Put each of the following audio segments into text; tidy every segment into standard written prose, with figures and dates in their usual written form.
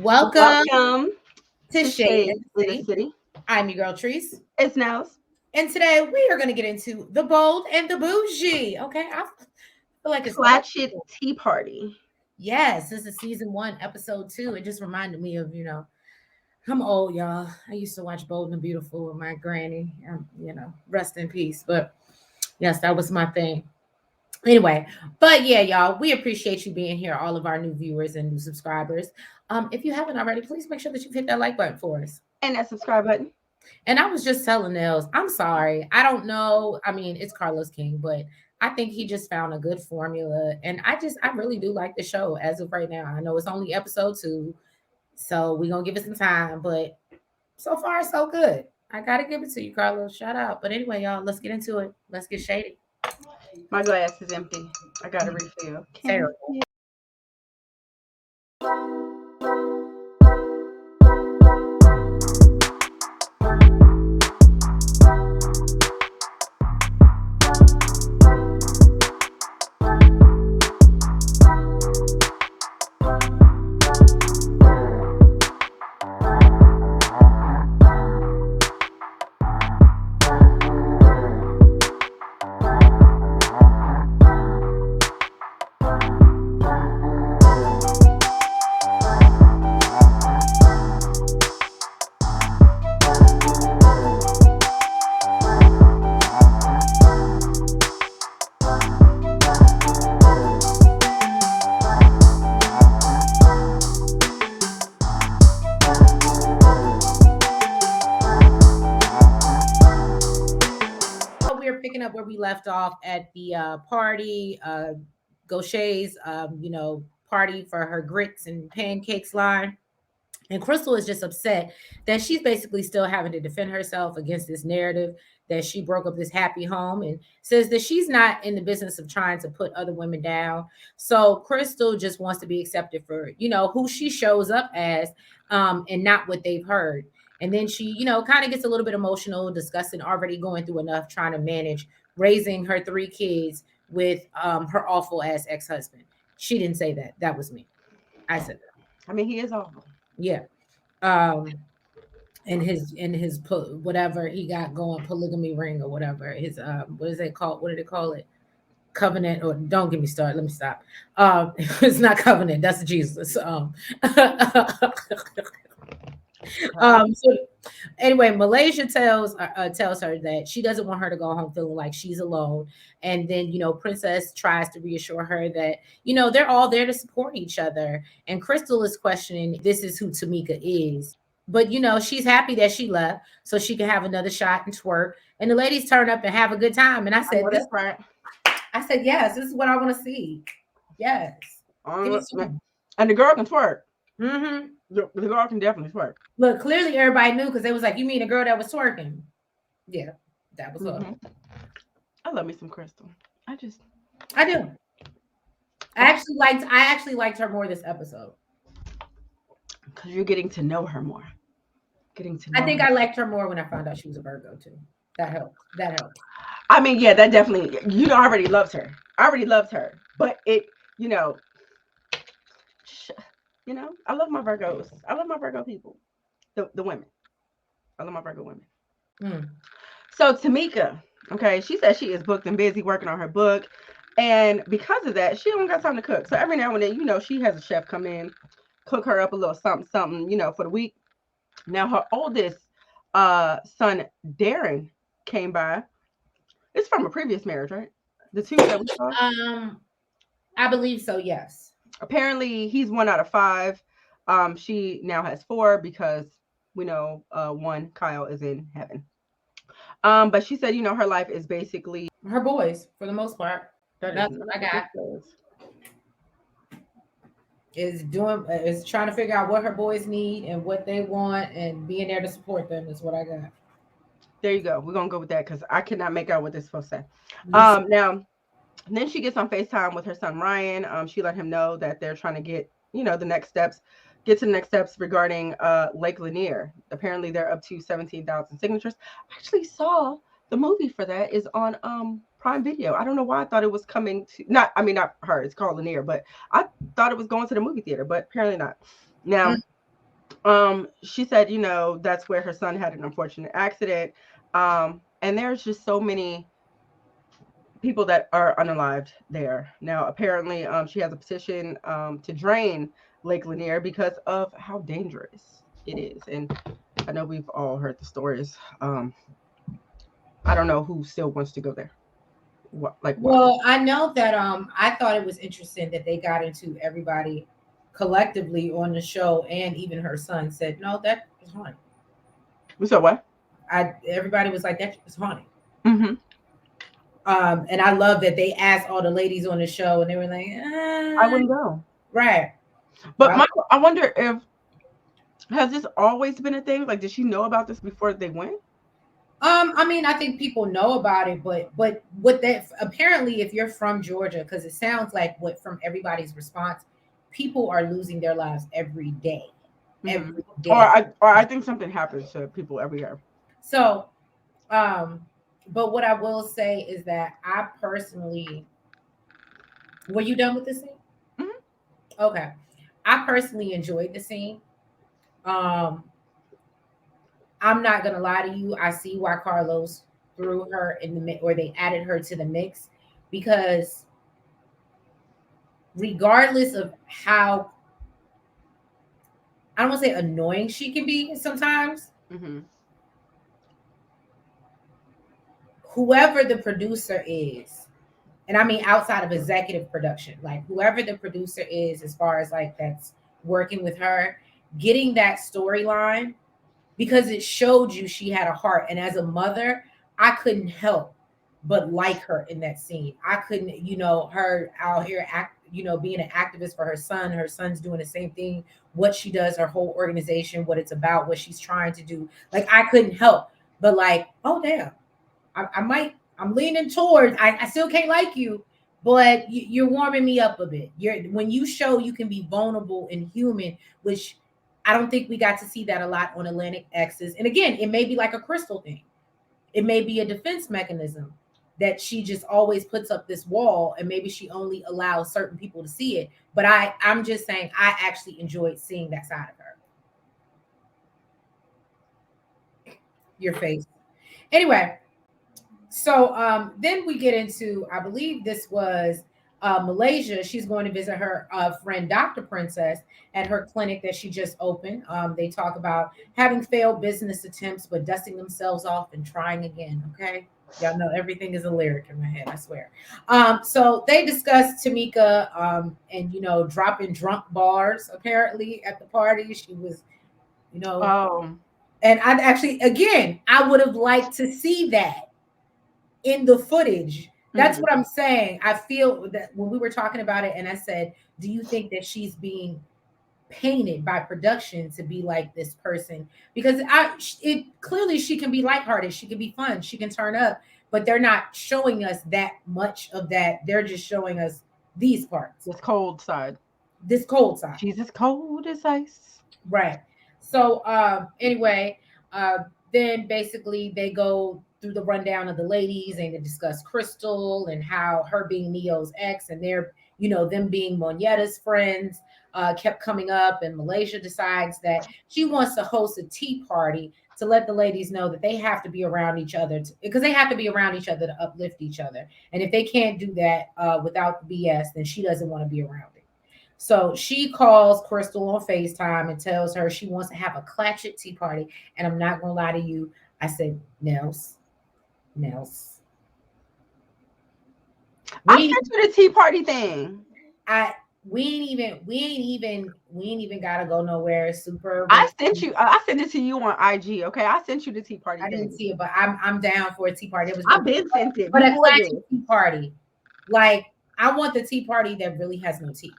Welcome to to Shade Shade in the City. City. I'm your girl Treese, It's Nels. and today we are going to get into the bold and the bougie. Okay, I feel like it's Clatchet Tea Party. yes. This is season 1, episode 2. It just reminded me of I'm old, y'all. I used to watch Bold and the Beautiful with my granny. Rest in peace. But yes, that was my thing. Anyway, but yeah, y'all, we appreciate you being here, all of our new viewers and new subscribers. If you haven't already, please make sure that you hit that like button for us. And that subscribe button. And I was just telling Nels, I'm sorry. I don't know. I mean, it's Carlos King, but I think he just found a good formula. And I really do like the show as of right now. I know it's only episode 2, so we're going to give it some time, but so far, so good. I got to give it to you, Carlos. Shout out. But anyway, y'all, let's get into it. Let's get shady. My glass is empty. I got to refill. Terrible. Picking up where we left off at the party, Gaucher's, party for her grits and pancakes line. And Crystal is just upset that she's basically still having to defend herself against this narrative that she broke up this happy home, and says that she's not in the business of trying to put other women down. So Crystal just wants to be accepted for, who she shows up as, and not what they've heard. And then she, kind of gets a little bit emotional, discussing already going through enough trying to manage raising her 3 kids with her awful ass ex-husband. She didn't say that. That was me. I said that. I mean, he is awful. Yeah. In his whatever he got going, polygamy ring or whatever, his what is it called, what did it call it, covenant, or don't get me started, let me stop. It's not covenant, that's Jesus. So anyway, Malaysia tells her that she doesn't want her to go home feeling like she's alone. And then, Princess tries to reassure her that, they're all there to support each other. And Crystal is questioning, this is who Tamika is. But, she's happy that she left so she can have another shot and twerk. And the ladies turn up and have a good time. And I said, that's right. I said, yes, this is what I want to see. Yes. And the girl can twerk. Mm-hmm. The girl can definitely twerk. Look, clearly everybody knew, because they was like, you mean a girl that was twerking? Yeah, that was her. I love me some Crystal. I do. I actually liked her more this episode. Because you're getting to know her more. I think I liked her more when I found out she was a Virgo too. That helped. I mean, yeah, that definitely, I already loved her. But it, I love my Virgos. I love my Virgo people. The women. I love my Virgo women. So Tamika, okay, she says she is booked and busy working on her book. And because of that, she don't got time to cook. So every now and then, she has a chef come in, cook her up a little something, for the week. Now her oldest son, Darren, came by. It's from a previous marriage, right? The 2 that we saw? I believe so, yes. Apparently he's 1 out of 5. She now has 4 because we know 1, Kyle, is in heaven. But she said, her life is basically her boys for the most part. That's what I got. Is trying to figure out what her boys need and what they want and being there to support them is what I got. There you go. We're gonna go with that because I cannot make out what this is supposed to say. Now, then she gets on FaceTime with her son Ryan. She let him know that they're trying to get, the next steps. Get to the next steps regarding Lake Lanier. Apparently, they're up to 17,000 signatures. I actually saw the movie for that is on Prime Video. I don't know why I thought it was coming to not her. It's called Lanier, but I thought it was going to the movie theater, but apparently not. Now, She said, that's where her son had an unfortunate accident. And there's just so many people that are unalived there now. Apparently, she has a petition to drain Lake Lanier because of how dangerous it is. And I know we've all heard the stories. I don't know who still wants to go there. What, like, why? Well, I know that I thought it was interesting that they got into everybody collectively on the show, and even her son said, "No, that was haunted." So what? Everybody was like, "That was haunted." Mm-hmm. And I love that they asked all the ladies on the show, and they were like, I wouldn't go. right." But Well, Michael, I wonder if has this always been a thing? Like, did she know about this before they went? I mean, I think people know about it, but what that apparently, if you're from Georgia, because it sounds like what from everybody's response, people are losing their lives every day, Mm-hmm. every Or day. I think something happens to people every year. So, um, but what I will say is that I personally, were you done with the scene? Mm-hmm. Okay, I personally enjoyed the scene. Um, I'm not gonna lie to you. I see why Carlos threw her in the mix, or they added her to the mix, because regardless of how, I don't want to say annoying she can be sometimes, Mm-hmm. whoever the producer is, and I mean outside of executive production, like whoever the producer is, as far as like that's working with her, getting that storyline, because it showed you she had a heart. And as a mother, I couldn't help but like her in that scene. I couldn't, her out here being an activist for her son. Her son's doing the same thing, what she does, her whole organization, what it's about, what she's trying to do. Like I couldn't help but like, oh damn, I'm leaning towards, I still can't like you, but you're warming me up a bit. When you show you can be vulnerable and human, which I don't think we got to see that a lot on Atlantic X's. And again, it may be like a Crystal thing. It may be a defense mechanism that she just always puts up this wall, and maybe she only allows certain people to see it. But I'm just saying I actually enjoyed seeing that side of her. Your face. Anyway, so then we get into, I believe this was Malaysia. She's going to visit her friend Dr. Princess at her clinic that she just opened. They talk about having failed business attempts but dusting themselves off and trying again. Okay, y'all know everything is a lyric in my head, I swear. So they discussed Tamika, and dropping drunk bars apparently at the party. She was, you know Oh. and I actually, again, I would have liked to see that in the footage. That's Mm-hmm. what I'm saying. I feel that when we were talking about it, and I said, "Do you think that she's being painted by production to be like this person?" Because it clearly she can be lighthearted, she can be fun, she can turn up, but they're not showing us that much of that. They're just showing us these parts, This cold side. this cold side. She's as cold as ice. Right. So anyway, uh then basically they go through the rundown of the ladies, and they discuss Crystal and how her being Neo's ex, and their, them being Moneta's friends, kept coming up. And Malaysia decides that she wants to host a tea party to let the ladies know that they have to be around each other, because they have to be around each other to uplift each other. And if they can't do that without the BS, then she doesn't want to be around it. So she calls Crystal on FaceTime and tells her she wants to have a Clatchet tea party. And I'm not gonna lie to you, I said, Nels, I we sent you the tea party thing. I we ain't even gotta go nowhere super. I sent you. I sent it to you on IG. Okay, I sent you the tea party I didn't thing. see it, but I'm down for a tea party. It was I've been sent it but a before this. Clatchet tea party. Like I want the tea party that really has no tea.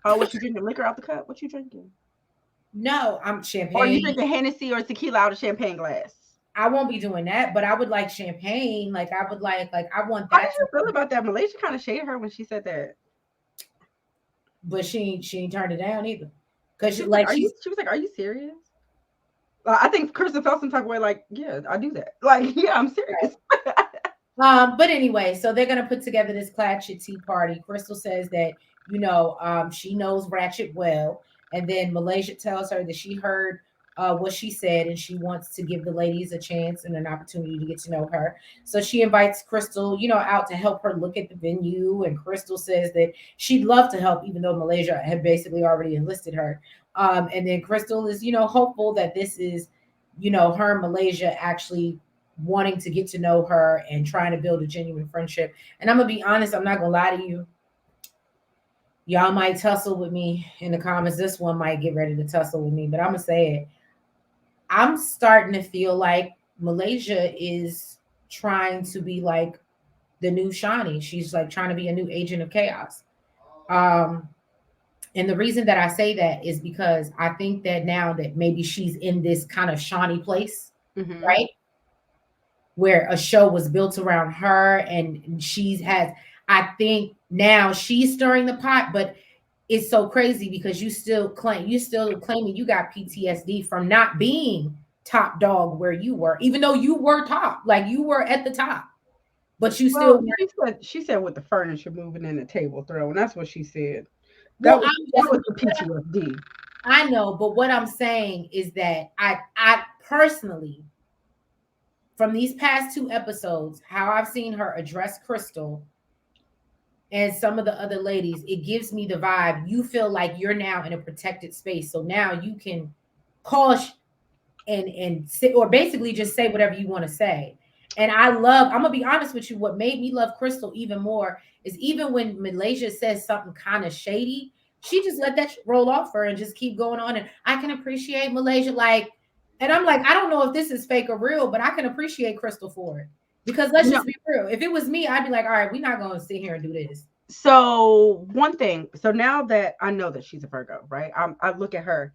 Oh, what you drinking? Liquor out the cup? What you drinking? No, I'm Or you champagne. drinking Hennessy or tequila out of champagne glass? I won't be doing that, but I would like champagne. Like I would like I want How did that. you feel about that? Malaysia kind of shaded her when she said that. But she ain't turned it down either. Cause She was like, like "Are you?" she's She was like, "Are you serious?" I think Kristen felt some type of way. Like, yeah, I do that. Like, yeah, I'm serious. but anyway, so they're gonna put together this Clatchet tea party. Crystal says that she knows Ratchet well, And then Malaysia tells her that she heard what she said and she wants to give the ladies a chance and an opportunity to get to know her. So she invites Crystal, out to help her look at the venue. And Crystal says that she'd love to help, even though Malaysia had basically already enlisted her. And then Crystal is, hopeful that this is, her and Malaysia actually wanting to get to know her and trying to build a genuine friendship. And I'm gonna be honest, I'm not gonna lie to you. Y'all might tussle with me in the comments. This one might get ready to tussle with me, but I'm gonna say it. I'm starting to feel like Malaysia is trying to be like the new Shawnee. She's like trying to be a new agent of chaos. Um, and the reason that I say that is because I think that now that maybe she's in this kind of Shawnee place, right? Where a show was built around her and I think now she's stirring the pot, but it's so crazy because you still claiming you got PTSD from not being top dog where you were, even though you were top, like you were at the top, but you still she said with the furniture moving and the table throwing. That's what she said. That was the PTSD. I know, but what I'm saying is that I personally, from these past 2 episodes, how I've seen her address Crystal and some of the other ladies, it gives me the vibe you feel like you're now in a protected space. So now you can call and sit, or basically just say whatever you want to say. And I'm gonna be honest with you, what made me love Crystal even more is even when Malaysia says something kind of shady, she just let that roll off her and just keep going on. And I can appreciate Malaysia, and I'm like, I don't know if this is fake or real, but I can appreciate Crystal for it. Because let's just be real. If it was me, I'd be like, all right, we're not going to sit here and do this. So one thing, so now that I know that she's a Virgo, right? I look at her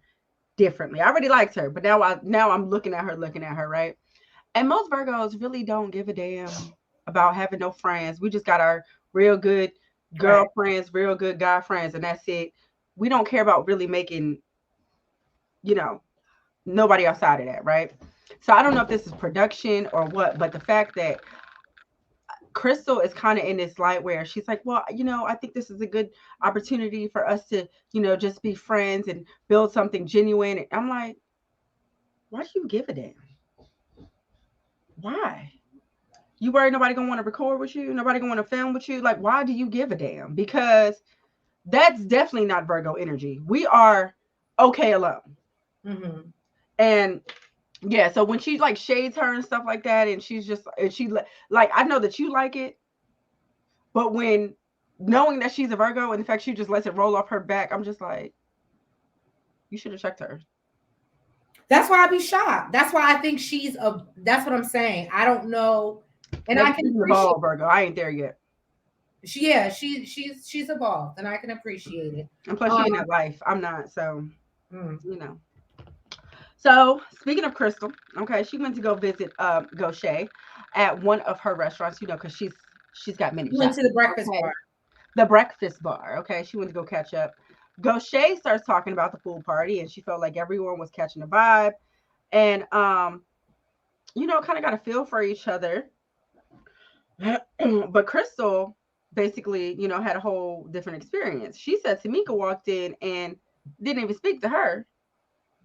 differently. I already liked her, but now I'm looking at her, right? And most Virgos really don't give a damn about having no friends. We just got our real good girlfriends, real good guy friends, and that's it. We don't care about really making, nobody outside of that, right? So I don't know if this is production or what, but the fact that Crystal is kind of in this light where she's like, well, I think this is a good opportunity for us to, just be friends and build something genuine. And I'm like, why do you give a damn? Why? You worry nobody gonna want to record with you? Nobody gonna want to film with you? Like, why do you give a damn? Because that's definitely not Virgo energy. We are okay alone. And yeah, so when she like shades her and stuff like that, and she like, I know that you like it, but when knowing that she's a Virgo and in fact she just lets it roll off her back, I'm just like, you should have checked her. That's why I'd be shocked. That's why I think that's what I'm saying. I don't know. And I can appreciate Virgo. I ain't there yet. She's evolved and I can appreciate it. And plus she in that life. I'm not, so So speaking of Crystal, okay, she went to go visit Clatchet at one of her restaurants, because she's got many. Went to the breakfast bar. The breakfast bar, okay. She went to go catch up. Clatchet starts talking about the pool party, and she felt like everyone was catching a vibe, and kind of got a feel for each other. But Crystal basically, had a whole different experience. She said Tamika walked in and didn't even speak to her.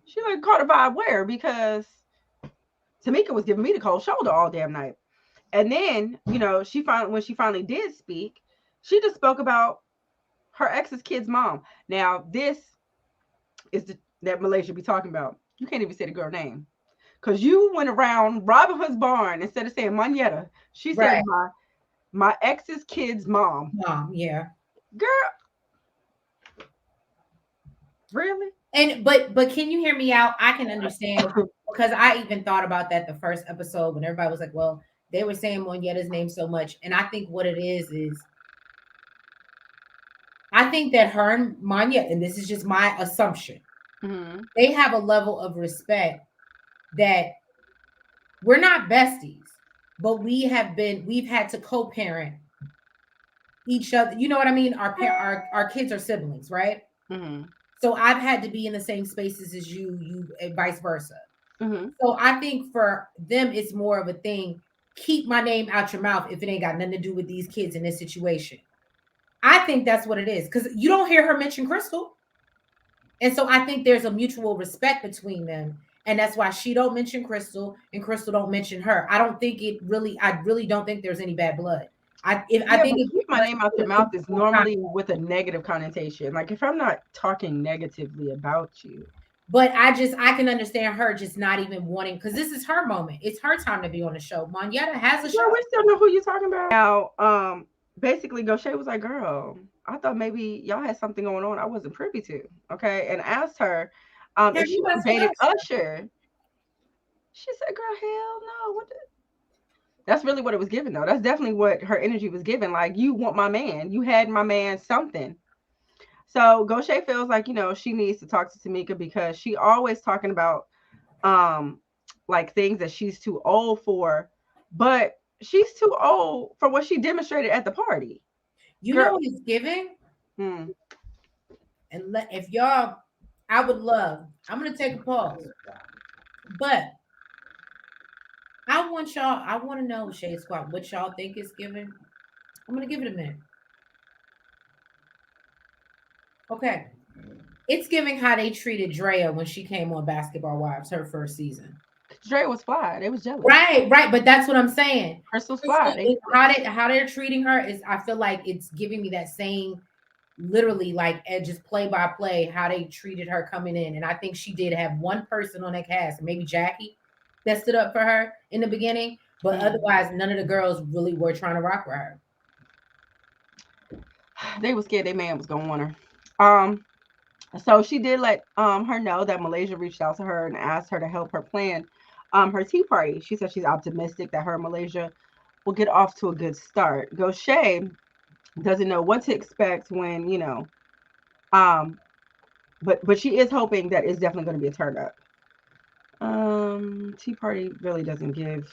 She like caught a vibe where, because Tamika was giving me the cold shoulder all damn night. And then, when she finally did speak, she just spoke about her ex's kid's mom. Now, this is that Malaysia be talking about. You can't even say the girl name. Because you went around Robin Hood's barn instead of saying Moneta. She said my ex's kid's mom. Mom, yeah. Girl. Really? And but can you hear me out? I can understand because I even thought about that the first episode when everybody was like, well, they were saying Moneta's name so much. And I think what it is I think that her and Manya, and this is just my assumption, they have a level of respect that we're not besties, but we've had to co-parent each other. You know what I mean? Our kids are siblings, right? So I've had to be in the same spaces as you and vice versa. So I think for them, it's more of a thing. Keep my name out your mouth if it ain't got nothing to do with these kids in this situation. I think that's what it is, because you don't hear her mention Crystal. And so I think there's a mutual respect between them. And that's why she don't mention Crystal and Crystal don't mention her. I really don't think there's any bad blood. I Yeah, think but if keep my let's name out your put mouth it is in normally with a negative connotation. Like if I'm not talking negatively about you. but I can understand her just not even wanting, because this is her moment. It's her time to be on the show. Moneta has a Girl, show. we still know who you're talking about. Now, basically Gaucher was like, girl, I thought maybe y'all had something going on I wasn't privy to. Okay. And asked her Have if she you was asked dating us? Usher. She said, girl, hell no. What the? That's really what it was given though. That's definitely what her energy was given. Like, you want my man. You had my man something. So Gaucher feels like, she needs to talk to Tamika because she always talking about um like things that she's too old for, but she's too old for what she demonstrated at the party. You know Girl, what it's giving? hmm. If y'all, I would love, I'm gonna take a pause. But I want to know, Shade Squad, what y'all think it's giving. I'm gonna give it a minute. Okay. It's giving how they treated Drea when she came on Basketball Wives, her first season. Dre was fly. They was jealous. Right. But that's what I'm saying. Crystal's fly. How they're treating her is, I feel like it's giving me that same, literally like just play by play how they treated her coming in. And I think she did have one person on that cast, maybe Jackie, that stood up for her in the beginning. But otherwise, none of the girls really were trying to rock with her. They was scared their man was gonna want her. So she did let her know that Malaysia reached out to her and asked her to help her plan her tea party. She said she's optimistic that her and Malaysia will get off to a good start. Gaucher doesn't know what to expect when, um, but she is hoping that it's definitely going to be a turn up. Tea party really doesn't give,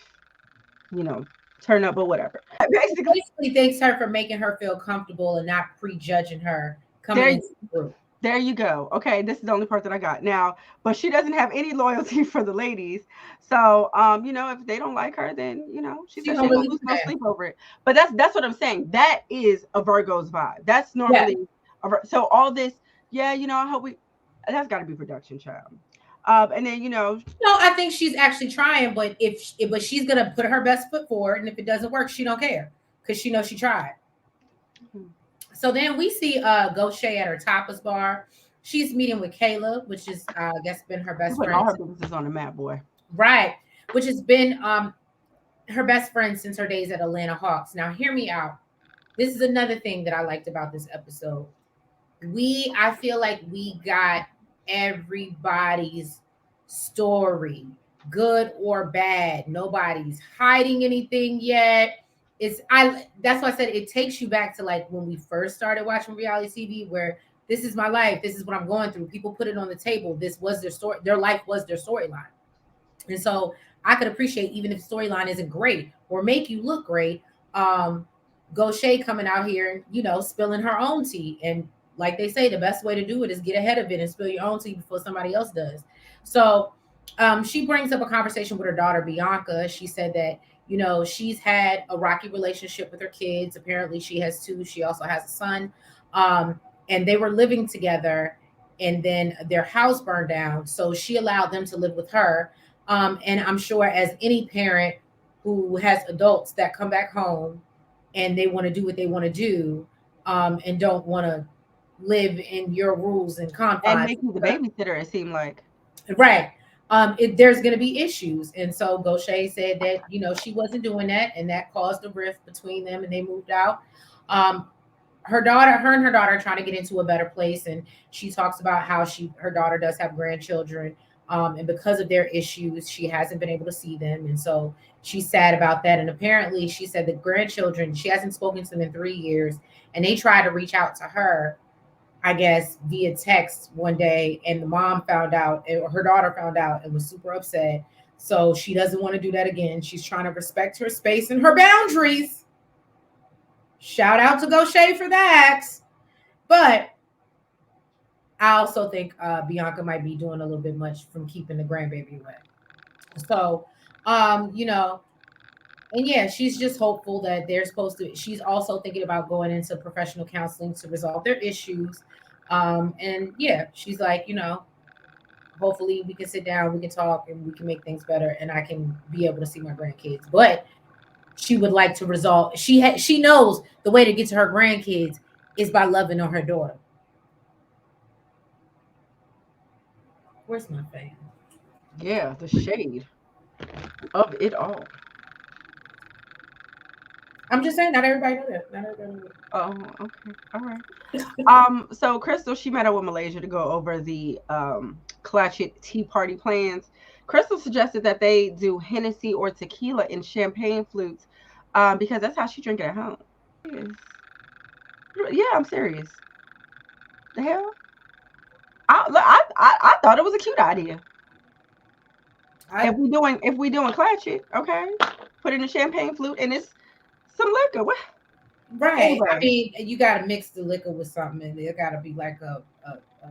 turn up, but whatever. Basically thanks her for making her feel comfortable and not prejudging her coming there, into the group. there you go. Okay, this is the only part that I got now. But she doesn't have any loyalty for the ladies. So, if they don't like her, then she She said she gonna ain't gonna really lose do no that. sleep over it. But that's what I'm saying. That is a Virgo's vibe. That's Yeah. normally so all this. Yeah, I hope we. That's got to be production, child. And then No, I think she's actually trying, but but she's gonna put her best foot forward, and if it doesn't work, she don't care because she knows she tried. So then we see Gaucher at her tapas bar. She's meeting with Kayla, which is I guess been her she best putting all friend. her businesses on the map, boy. Right, which has been her best friend since her days at Atlanta Hawks. Now hear me out. This is another thing that I liked about this episode. I feel like we got everybody's story, good or bad. Nobody's hiding anything yet. That's why I said it takes you back to like when we first started watching reality TV, where this is my life, this is what I'm going through. People put it on the table. This was their story, their life was their storyline. And so I could appreciate, even if storyline isn't great or make you look great, um, Gaucher coming out here, spilling her own tea. And like they say, the best way to do it is get ahead of it and spill your own tea before somebody else does. So she brings up a conversation with her daughter, Bianca. She said that, she's had a rocky relationship with her kids. Apparently, she has two. She also has a son. And they were living together, and then their house burned down. So she allowed them to live with her. And I'm sure, as any parent who has adults that come back home and they want to do what they want to do, and don't want to live in your rules and And confines. make you the babysitter, it seemed like. Right. There's going to be issues. And so Gaucher said that, she wasn't doing that. And that caused a rift between them and they moved out. Um, her and her daughter are trying to get into a better place. And she talks about how her daughter does have grandchildren. And because of their issues, she hasn't been able to see them. And so she's sad about that. And apparently she said the grandchildren, she hasn't spoken to them in 3 years. And they tried to reach out to her, I guess, via text one day, and the mom found out, or her daughter found out, and was super upset. So she doesn't want to do that again. She's trying to respect her space and her boundaries. Shout out to Gaucher for that. But I also think Bianca might be doing a little bit much from keeping the grandbaby away. So, you know, and yeah, she's just hopeful that they're supposed to. She's also thinking about going into professional counseling to resolve their issues. And yeah, she's like, hopefully we can sit down, we can talk, and we can make things better, and I can be able to see my grandkids. But she would like to resolve. She knows the way to get to her grandkids is by loving on her daughter. Where's my fan? Yeah, the shade of it all. I'm just saying, not everybody know that. Not everybody know Oh, okay. All right. So Crystal, she met up with Malaysia to go over the Clatchet Tea Party plans. Crystal suggested that they do Hennessy or tequila in champagne flutes, because that's how she drink it at home. Yes. Yeah, I'm serious. The hell? I thought it was a cute idea. If we doing Clatchet, okay, put in a champagne flute and it's some liquor. What? right. I Anyway, mean, you got to mix the liquor with something, and it got to be like a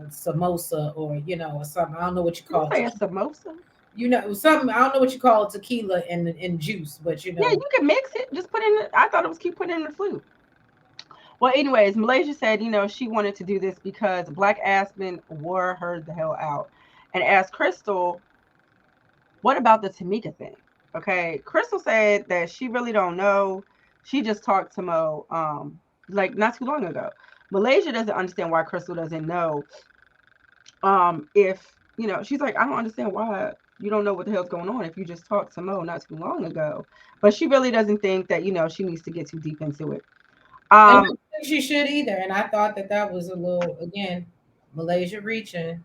samosa or or something. I don't know what you did you call say a it. samosa? Something. I don't know what you call tequila and juice, but Yeah, you can mix it. Just put in. I thought it was keep putting in the flute. Well, anyways, Malaysia said, she wanted to do this because Black Aspen wore her the hell out, and asked Crystal, "What about the Tamika thing?" Okay, Crystal said that she really don't know. She just talked to Mo, like not too long ago. Malaysia doesn't understand why Crystal doesn't know. If she's like, I don't understand why you don't know what the hell's going on if you just talked to Mo not too long ago. But she really doesn't think that she needs to get too deep into it. and I Um, don't think she should either. And I thought that was a little, again, Malaysia reaching.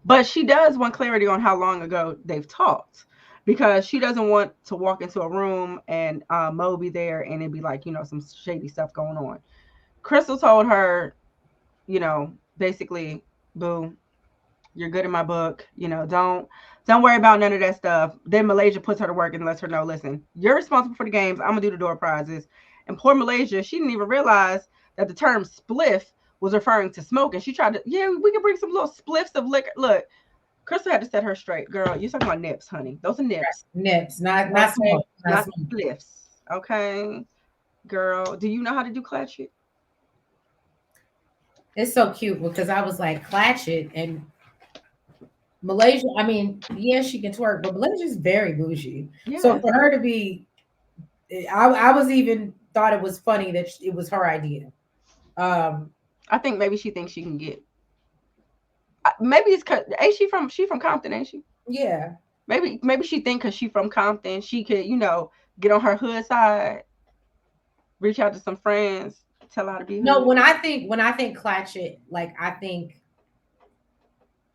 but she does want clarity on how long ago they've talked, because she doesn't want to walk into a room and Mo be there and it'd be like some shady stuff going on. Crystal told her, basically, boo, you're good in my book. Don't worry about none of that stuff. Then Malaysia puts her to work and lets her know, listen, you're responsible for the games. I'm gonna do the door prizes. And poor Malaysia, she didn't even realize that the term spliff was referring to smoke. And she tried to, yeah, we can bring some little spliffs of liquor. Look, Crystal had to set her straight. Girl, you're talking about nips, honey. Those are nips. Nips, not Okay. smoke, not Not smoke. spliffs. Okay. Girl, do you know how to do Clatchet? It's so cute because I was like, Clatchet and Malaysia. I mean, yeah, she can twerk, but Malaysia's very bougie. So Yes. for her to be, I was even thought it was funny that it was her idea. Um, I think maybe she thinks she can get. Maybe it's cause ain't she from Compton, ain't she? yeah. Maybe she think because she from Compton, she could get on her hood side, reach out to some friends, tell her how to be No, hood. when I think Clatchet, like I think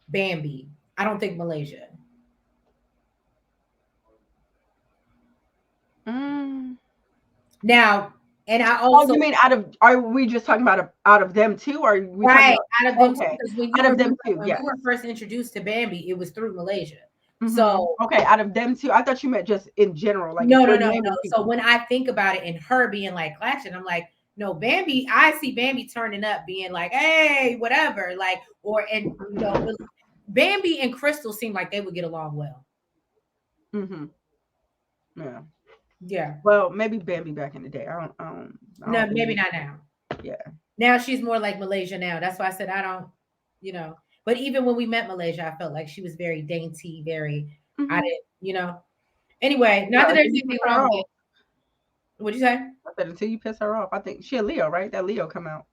Bambi. I don't think Malaysia. Mm. Now, and I Oh, also you mean are we just talking about out of them two, or are we talking right out of about them too, okay, because when out you of them remember two, when we yes. were first introduced to Bambi, it was through Malaysia. So Okay, out of them two. I thought you meant just in general, like if no, no, we're no, no. naming So people. when I think about it and her being like Clatchet, I'm like, no, Bambi. I see Bambi turning up, being like, hey, whatever, like, or and Bambi and Crystal seem like they would get along well. Mm-hmm. Yeah. Yeah. Well, maybe Bambi back in the day. I No, don't maybe think. not now. Yeah. Now she's more like Malaysia now. That's why I said I don't, you know. But even when we met Malaysia, I felt like she was very. I Mm-hmm. didn't. Anyway, not Yeah, that until there's you anything piss wrong her with off. it. What'd you say? I said until you piss her off. I think she a Leo, right? That Leo come out.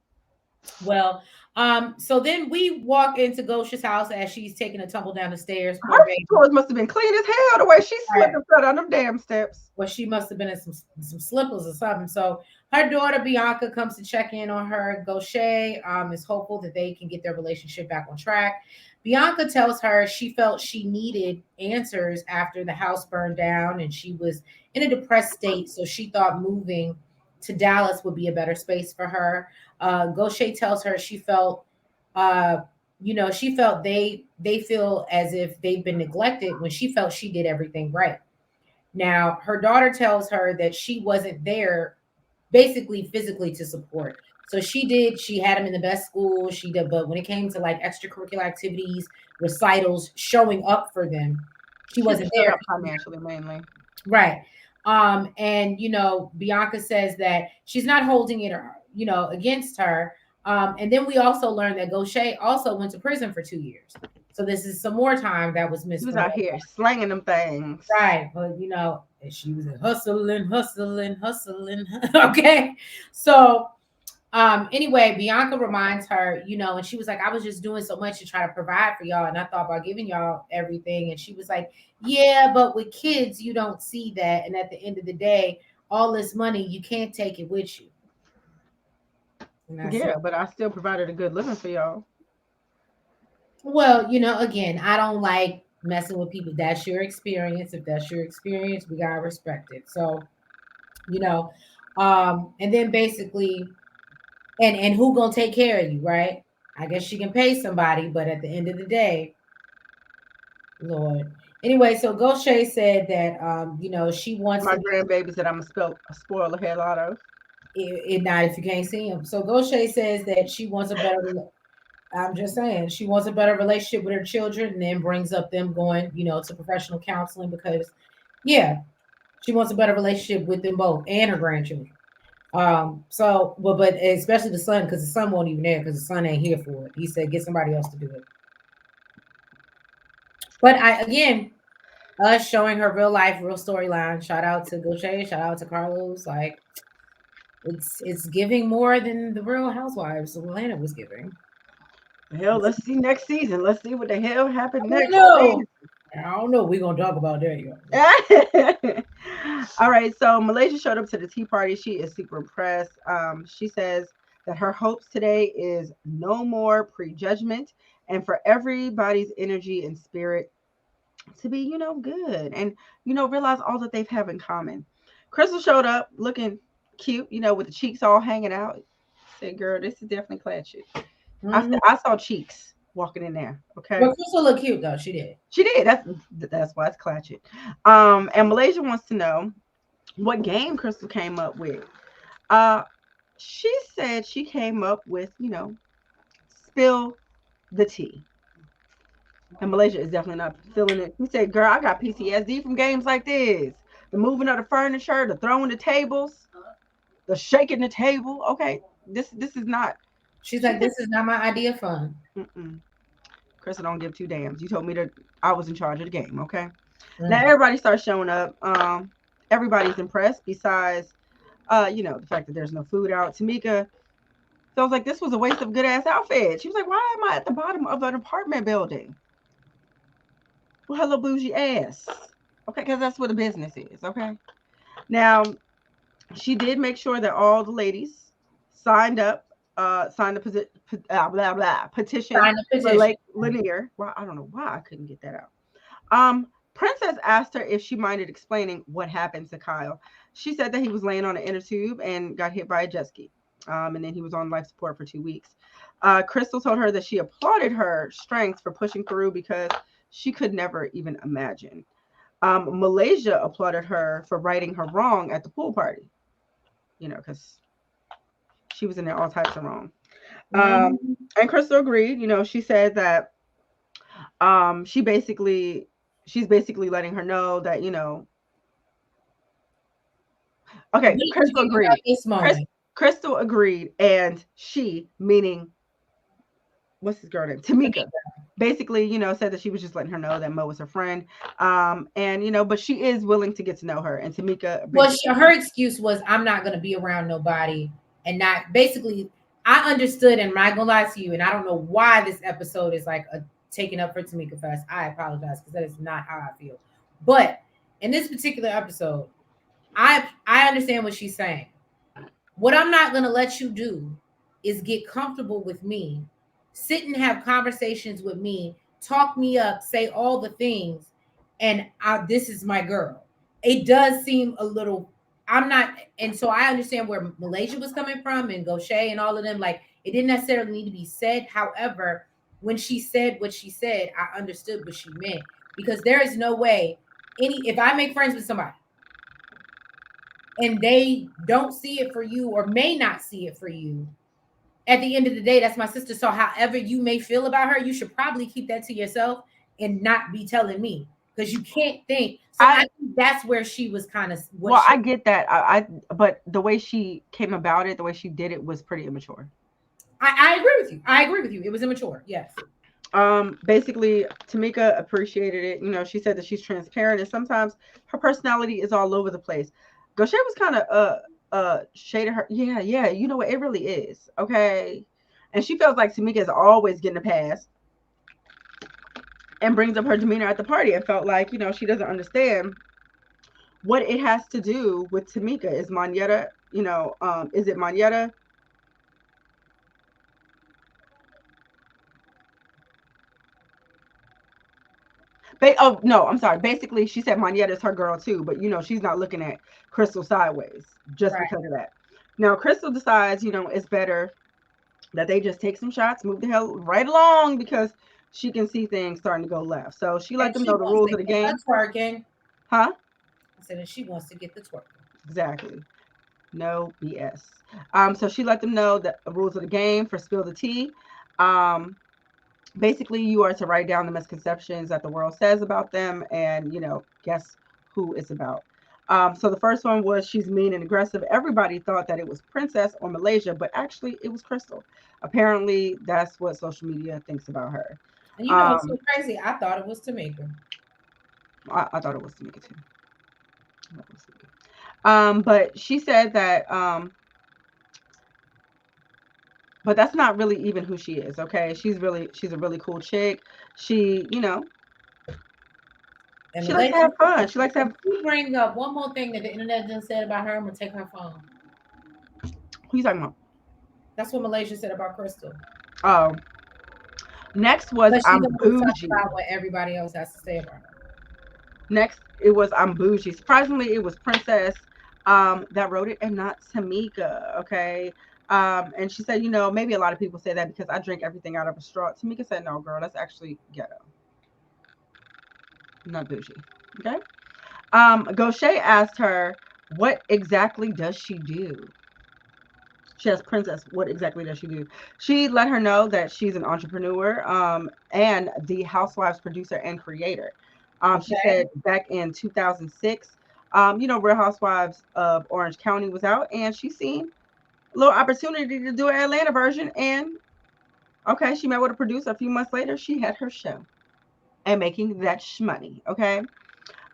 Well, so then we walk into Gosha's house as she's taking a tumble down the stairs. Poor Her baby. drawers must have been clean as hell the way she Right. slipped and fell down them damn steps. Well, she must have been in some slippers or something. So her daughter Bianca comes to check in on her. Gaucher is hopeful that they can get their relationship back on track. Bianca tells her she felt she needed answers after the house burned down and she was in a depressed state. So she thought moving to Dallas would be a better space for her. Gaucher tells her she felt, uh, she felt they feel as if they've been neglected when she felt she did everything right. Now, her daughter tells her that she wasn't there basically physically to support. So she had him in the best school, she did, but when it came to like extracurricular activities, recitals, showing up for them, she She wasn't just showed there. up financially mainly. Right. And Bianca says that she's not holding it against her. And then we also learned that Gaucher also went to prison for 2 years. So this is some more time that was He missed was from out her. here slanging them things. Right. But she was hustling, hustling, hustling. Okay. So anyway, Bianca reminds her, and she was like, I was just doing so much to try to provide for y'all, and I thought about giving y'all everything. And she was like, yeah, but with kids you don't see that, and at the end of the day, all this money, you can't take it with you. Yeah, but I still provided a good living for y'all. Well, again, I don't like messing with people. That's your experience. If that's your experience, we gotta respect it. So, you know, and then basically, and who gonna take care of you, right? I guess she can pay somebody, but at the end of the day, Lord. Anyway, so Gaucher said that she wants My to grandbabies that I'm gonna spoil the hell out of. not if you can't see him. So Gaucher says that she wants a better. I'm just saying she wants a better relationship with her children, and then brings up them going, to professional counseling because, yeah, she wants a better relationship with them both and her grandchildren. So, but especially the son, because the son won't even there because the son ain't here for it. He said, get somebody else to do it. But again, us showing her real life, real storyline. Shout out to Gaucher, shout out to Carlos. Like, it's giving more than the Real Housewives of Atlanta was giving. Hell, let's see next season. Let's see what the hell happened next season. I don't know. We're gonna talk about that, y'all. All right. So Malaysia showed up to the tea party. She is super impressed. She says that her hopes today is no more prejudgment and for everybody's energy and spirit to be, good and, realize all that they've have in common. Crystal showed up looking cute, with the cheeks all hanging out. Said, girl, this is definitely Clatchet. I saw cheeks walking in there. Okay. Well, Crystal looked cute though. She did. She did. That's why it's Clatchet. And Malaysia wants to know what game Crystal came up with. She said she came up with, spill the tea. And Malaysia is definitely not feeling it. He said, girl, I got PTSD from games like this. The moving of the furniture, the throwing the tables, the shaking the table. Okay, this is not. She's like, this is not my idea of fun. Crystal don't give two damns. You told me that I was in charge of the game, okay? Now everybody starts showing up. Everybody's impressed besides, the fact that there's no food out. Tamika feels like this was a waste of good ass outfit. She was like, why am I at the bottom of an apartment building? Well, hello, bougie ass. Okay, because that's what the business is, okay? Now, she did make sure that all the ladies signed up, signed the petition for Lake Lanier. Well, I don't know why I couldn't get that out. Princess asked her if she minded explaining what happened to Kyle. She said that he was laying on an inner tube and got hit by a jet ski. And then he was on life support for 2 weeks. Crystal told her that she applauded her strength for pushing through because she could never even imagine. Malaysia applauded her for righting her wrong at the pool party. Because she was in there all types of wrong. And Crystal agreed. She said that she's basically letting her know that, okay, Crystal agreed. Crystal agreed, and she, meaning, what's this girl name? Tamika. Basically, said that she was just letting her know that Mo was her friend. And, but she is willing to get to know her. And Tamika. Well, her excuse was, I'm not going to be around nobody. And not, basically, I understood, and I'm not going to lie to you, and I don't know why this episode is like taken up for Tamika Fest. I apologize, because that is not how I feel. But in this particular episode, I understand what she's saying. What I'm not going to let you do is get comfortable with me, sit and have conversations with me, talk me up, say all the things, and this is my girl. It does seem a little, I'm not, and so I understand where Malaysia was coming from and Gaucher and all of them. Like, it didn't necessarily need to be said. However, when she said what she said, I understood what she meant, because there is no way if I make friends with somebody and they don't see it for you or may not see it for you, at the end of the day, that's my sister. So however you may feel about her, you should probably keep that to yourself and not be telling me, because you can't think. So I think that's where she was kind of. I get that. But the way she came about it, the way she did it was pretty immature. I agree with you. I agree with you. It was immature. Yes. Basically, Tamika appreciated it. You know, she said that she's transparent and sometimes her personality is all over the place. Goshay was kind of shaded her. Yeah, yeah, you know what? It really is. Okay. And she feels like Tamika is always getting a pass and brings up her demeanor at the party and felt like, you know, she doesn't understand what it has to do with Tamika. Is Monyetta, you know, is it Monyetta? Oh no, I'm sorry. Basically, she said Monyetta's her girl too, but you know she's not looking at Crystal sideways just Right. because of that. Now Crystal decides, you know, it's better that they just take some shots, move the hell right along because she can see things starting to go left. So she let And them she know the wants rules to of the get the game. twerking. Huh? I said, and she wants to get the twerking. Exactly. No BS. So she let them know the rules of the game for spill the tea. Um, Basically you are to write down the misconceptions that the world says about them and you know guess who it's about. So the first one was she's mean and aggressive. Everybody thought that it was Princess or Malaysia, but actually it was Crystal. Apparently that's what social media thinks about her. And you know, it's so um crazy. I thought it was Tamika. I thought it was Tamika too. But she said that but that's not really even who she is. Okay, she's a really cool chick. She, you know, And she likes to Malaysia, have fun. She likes to if have. you bring up one more thing that the internet just said about her, I'm gonna take her phone. Who you talking about? That's what Malaysia said about Crystal. Oh, next was But she's I'm always talking bougie. about what everybody else has to say about her. Next, it was I'm bougie. Surprisingly, it was Princess that wrote it and not Tamika. Okay. And she said, you know, maybe a lot of people say that because I drink everything out of a straw. Tamika said, no, girl, that's actually ghetto, not bougie. Okay. Gaucher asked her, what exactly does she do? She asked Princess, what exactly does she do? She let her know that she's an entrepreneur and the Housewives producer and creator. She Okay. said back in 2006, you know, Real Housewives of Orange County was out, and she seen a little opportunity to do an Atlanta version. And okay, she met with a producer. A few months later, she had her show and making that money. Okay.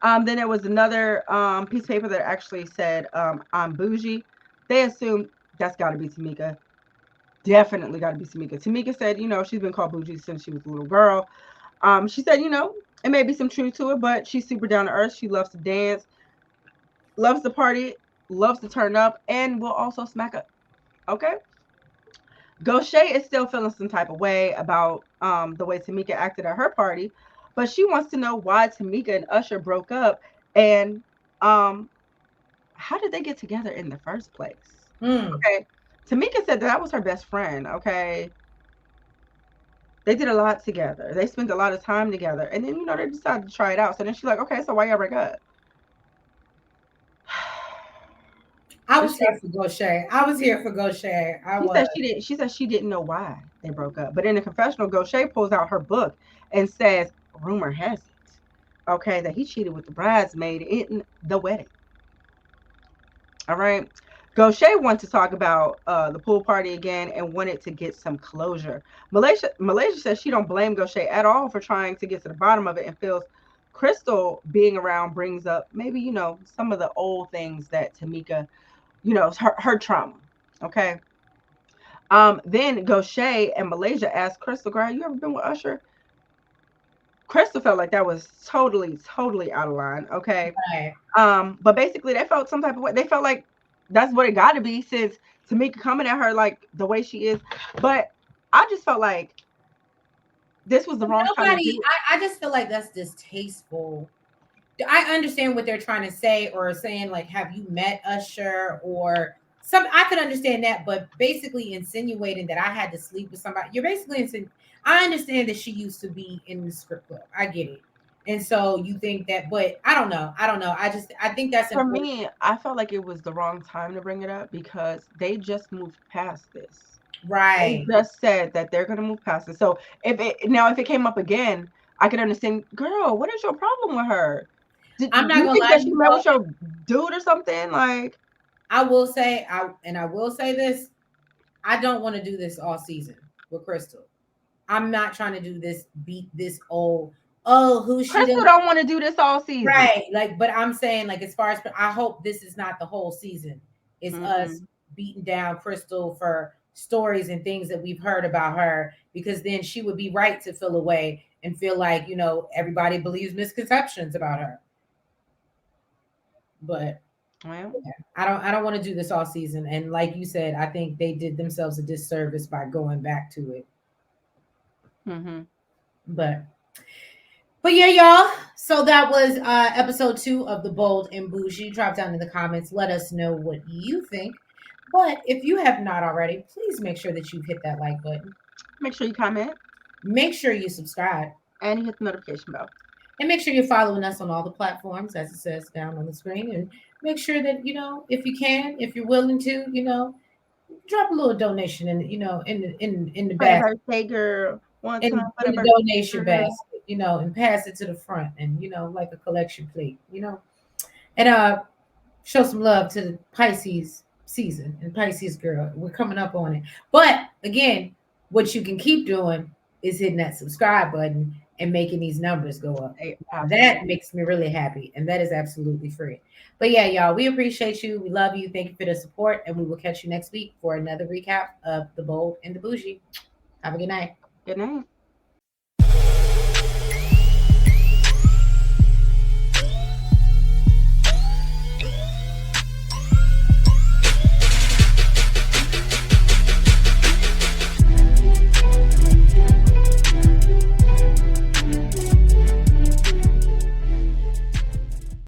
Then there was another piece of paper that actually said, I'm bougie. They assumed that's got to be Tamika. Definitely got to be Tamika. Tamika said, you know, she's been called bougie since she was a little girl. She said, you know, it may be some truth to it, but she's super down to earth. She loves to dance, loves to party, loves to turn up, and will also smack up. Okay. Gaucher is still feeling some type of way about the way Tamika acted at her party, but she wants to know why Tamika and Usher broke up and um, how did they get together in the first place? Hmm. Okay. Tamika said that was her best friend. Okay. They did a lot together. They spent a lot of time together. And then, you know, they decided to try it out. So then she's like, okay, so why y'all break up? I And was here for Gaucher. I was here for Gaucher. I she was. said she said she didn't know why they broke up. But in the confessional, Gaucher pulls out her book and says, rumor has it, okay, that he cheated with the bridesmaid in the wedding. All right. Gaucher wanted to talk about the pool party again and wanted to get some closure. Malaysia says she don't blame Gaucher at all for trying to get to the bottom of it and feels Crystal being around brings up maybe, you know, some of the old things that Tamika, you know, her trauma. Okay. Then Gaucher and Malaysia asked Crystal, girl, you ever been with Usher? Crystal felt like that was totally out of line. Okay. Right. But basically they felt some type of way. They felt like that's what it got to be since Tamika coming at her like the way she is. But I just felt like this was the wrong time to Nobody, do it. I just feel like that's distasteful. I understand what they're trying to say or saying, like, have you met Usher or some? I could understand that, but basically insinuating that I had to sleep with somebody, you're basically I understand that she used to be in the strip club. I get it. And so you think that, but I don't know. I don't know. I think that's For important. me, I felt like it was the wrong time to bring it up because they just moved past this. They Right. just said that they're gonna move past it. So if it came up again, I could understand. Girl, what is your problem with her? Did I'm not you gonna think lie that to she you met though. with your dude or something? Like, I will say, I will say this. I don't want to do this all season with Crystal. I'm not trying to do this, beat this old, oh, who she Crystal does. don't want to do this all season. Right. Like, but I'm saying, like, as far as I hope this is not the whole season. It's us Mm-mm. beating down Crystal for stories and things that we've heard about her, because then she would be right to feel away and feel like, everybody believes misconceptions about her. But Well, yeah, I don't want to do this all season. And like you said, I think they did themselves a disservice by going back to it. mm-hmm. But yeah, y'all. So that was episode 2 of The Bold and Bougie. Drop down in the comments. Let us know what you think. But if you have not already, please make sure that you've hit that like button. Make sure you comment Make sure you subscribe. and you hit the notification bell. And make sure you're following us on all the platforms, as it says down on the screen. And make sure that, if you can, if you're willing to, drop a little donation in the For the basket. birthday girl. One time for In the the birthday donation girl. basket, and pass it to the front, and like a collection plate, and show some love to the Pisces season and Pisces girl. We're coming up on it. But again, what you can keep doing is hitting that subscribe button and making these numbers go up. That makes me really happy, and that is absolutely free. But yeah, y'all, we appreciate you. We love you. Thank you for the support, and we will catch you next week for another recap of The Bold and the Bougie. Have a good night. Good night.